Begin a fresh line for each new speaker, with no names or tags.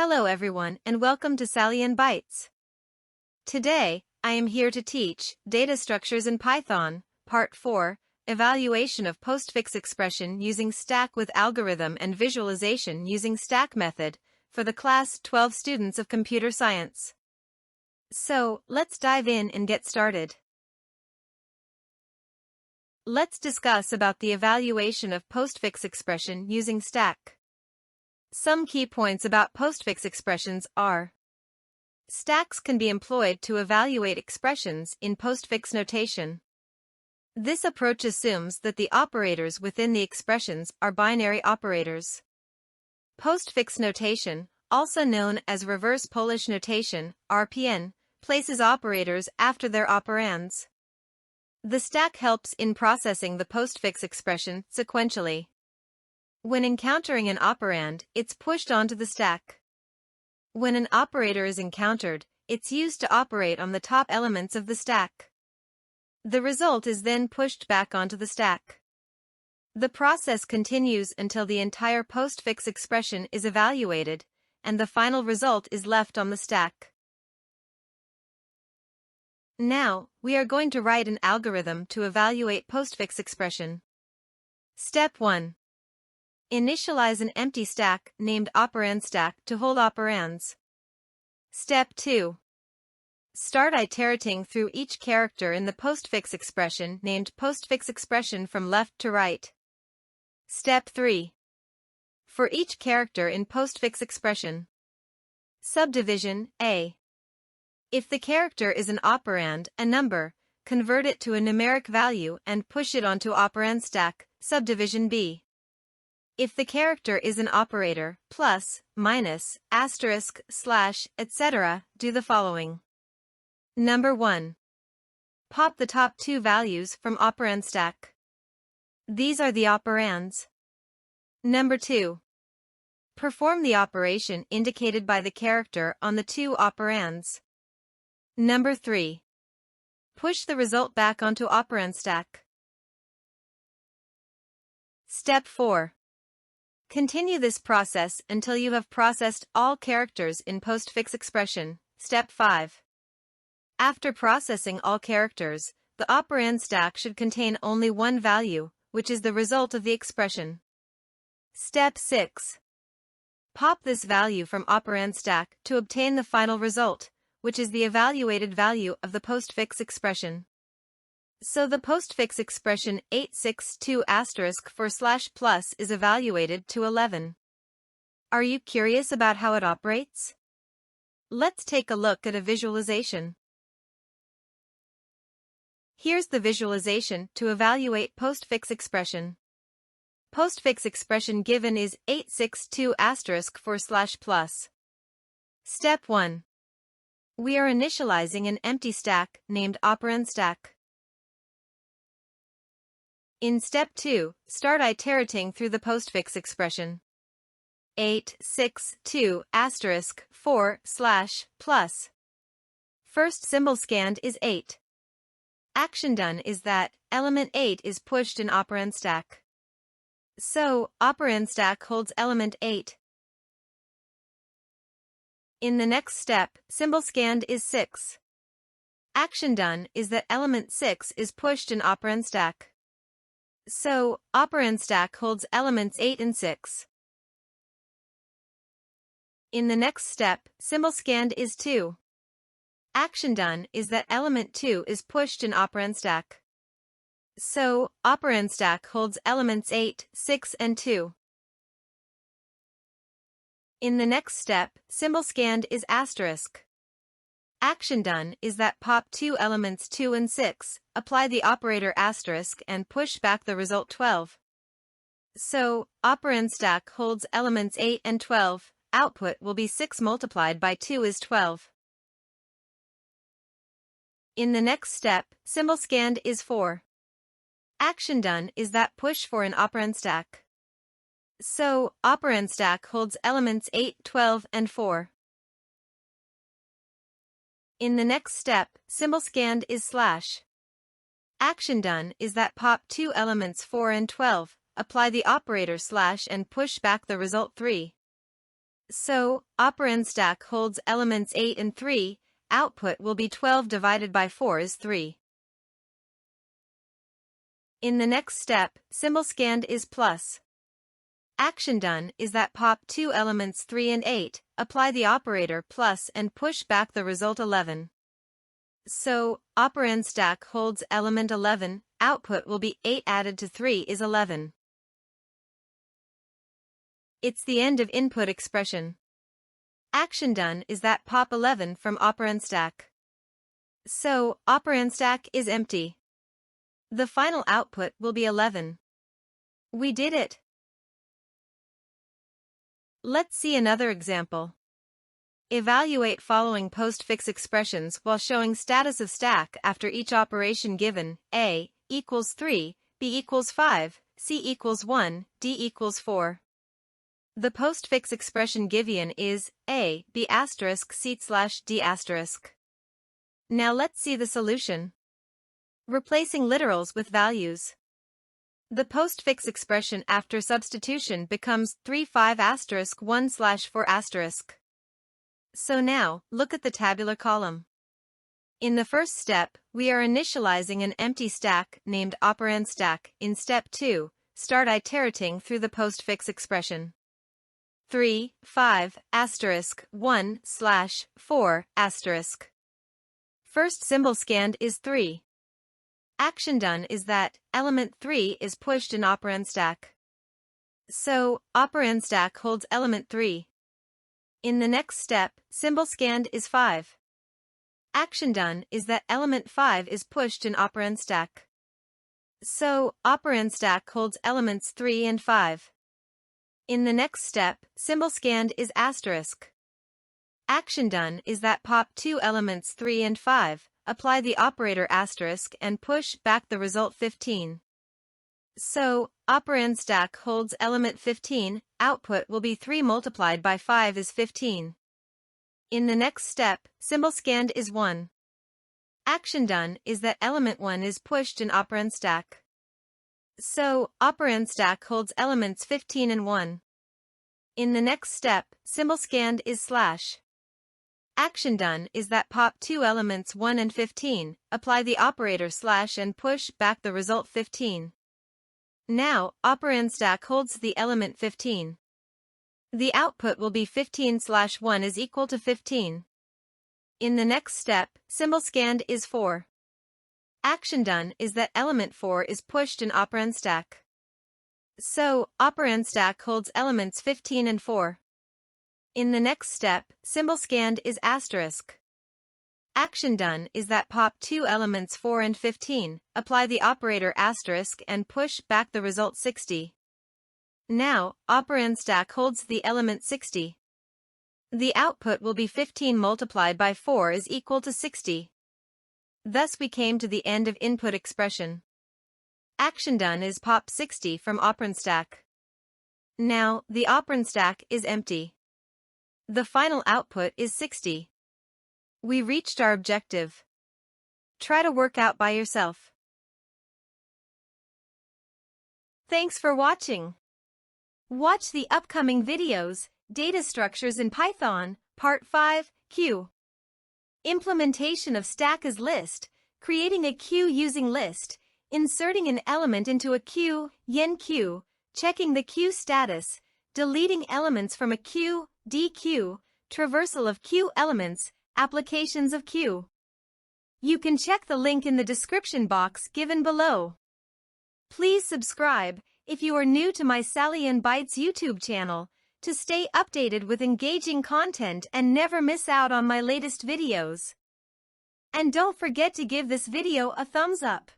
Hello everyone and welcome to Sally and Bytes. Today, I am here to teach Data Structures in Python, Part 4, Evaluation of Postfix Expression using Stack with Algorithm and Visualization using Stack Method, for the class 12 students of Computer Science. So, let's dive in and get started. Let's discuss about the evaluation of postfix expression using Stack. Some key points about postfix expressions are: stacks can be employed to evaluate expressions in postfix notation. This approach assumes that the operators within the expressions are binary operators. Postfix notation, also known as reverse Polish notation, RPN, places operators after their operands. The stack helps in processing the postfix expression sequentially. When encountering an operand, it's pushed onto the stack. When an operator is encountered, it's used to operate on the top elements of the stack. The result is then pushed back onto the stack. The process continues until the entire postfix expression is evaluated, and the final result is left on the stack. Now, we are going to write an algorithm to evaluate postfix expression. Step 1. Initialize an empty stack named operand stack to hold operands. Step 2. Start iterating through each character in the postfix expression named postfix expression from left to right. Step 3. For each character in postfix expression. Subdivision A. If the character is an operand, a number, convert it to a numeric value and push it onto operand stack, subdivision B. If the character is an operator, plus, minus, asterisk, slash, etc., do the following. Number 1. Pop the top two values from operand stack. These are the operands. Number 2. Perform the operation indicated by the character on the two operands. Number 3. Push the result back onto operand stack. Step 4. Continue this process until you have processed all characters in postfix expression. Step 5. After processing all characters, the operand stack should contain only one value, which is the result of the expression. Step 6. Pop this value from operand stack to obtain the final result, which is the evaluated value of the postfix expression. So the postfix expression 862*4/+ is evaluated to 11. Are you curious about how it operates? Let's take a look at a visualization. Here's the visualization to evaluate postfix expression. Postfix expression given is 862*4/+. Step 1. We are initializing an empty stack named operand stack. In Step 2, start iterating through the postfix expression. 862*4/+. First symbol scanned is 8. Action done is that element 8 is pushed in operand stack. So, operand stack holds element 8. In the next step, symbol scanned is 6. Action done is that element 6 is pushed in operand stack. So, operand stack holds elements 8 and 6. In the next step, symbol scanned is 2. Action done is that element 2 is pushed in operand stack. So, operand stack holds elements 8, 6 and 2. In the next step, symbol scanned is asterisk. Action done is that pop two elements 2 and 6, apply the operator asterisk and push back the result 12. So, operand stack holds elements 8 and 12, output will be 6 multiplied by 2 is 12. In the next step, symbol scanned is 4. Action done is that push 4 in operand stack. So, operand stack holds elements 8, 12 and 4. In the next step, symbol scanned is slash. Action done is that pop two elements 4 and 12, apply the operator slash and push back the result 3. So, operand stack holds elements 8 and 3, output will be 12 divided by 4 is 3. In the next step, symbol scanned is plus. Action done is that pop two elements 3 and 8, apply the operator plus and push back the result 11. So, operand stack holds element 11, output will be 8 added to 3 is 11. It's the end of input expression. Action done is that pop 11 from operand stack. So, operand stack is empty. The final output will be 11. We did it. Let's see another example. Evaluate following postfix expressions while showing status of stack after each operation given: A equals 3, B equals 5, C equals 1, D equals 4. The postfix expression given is A, B asterisk C slash D asterisk. Now let's see the solution. Replacing literals with values. The postfix expression after substitution becomes 3 5 asterisk 1 slash 4 asterisk. So now, look at the tabular column. In the first step, we are initializing an empty stack named operand stack. In step 2, start iterating through the postfix expression. 3 5 asterisk 1 slash 4 asterisk. First symbol scanned is 3. Action done is that element 3 is pushed in operand stack. So, operand stack holds element 3. In the next step, symbol scanned is 5. Action done is that element 5 is pushed in operand stack. So, operand stack holds elements 3 and 5. In the next step, symbol scanned is asterisk. Action done is that pop two elements 3 and 5, apply the operator asterisk and push back the result 15. So, operand stack holds element 15, output will be 3 multiplied by 5 is 15. In the next step, symbol scanned is 1. Action done is that element 1 is pushed in operand stack. So, operand stack holds elements 15 and 1. In the next step, symbol scanned is slash. Action done is that pop two elements 1 and 15, apply the operator slash and push back the result 15. Now, operand stack holds the element 15. The output will be 15 slash 1 is equal to 15. In the next step, symbol scanned is 4. Action done is that element 4 is pushed in operand stack. So, operand stack holds elements 15 and 4. In the next step, symbol scanned is asterisk. Action done is that pop two elements 4 and 15, apply the operator asterisk and push back the result 60. Now, operand stack holds the element 60. The output will be 15 multiplied by 4 is equal to 60. Thus we came to the end of input expression. Action done is pop 60 from operand stack. Now, the operand stack is empty. The final output is 60. We reached our objective. Try to work out by yourself. Thanks for watching. Watch the upcoming videos, Data Structures in Python, Part 5, Q. Implementation of stack as list, creating a queue using list, inserting an element into a queue, yen queue, checking the queue status, deleting elements from a queue, DQ, traversal of queue elements, applications of queue. You can check the link in the description box given below. Please subscribe if you are new to my Sally and Bytes YouTube channel to stay updated with engaging content and never miss out on my latest videos. And don't forget to give this video a thumbs up.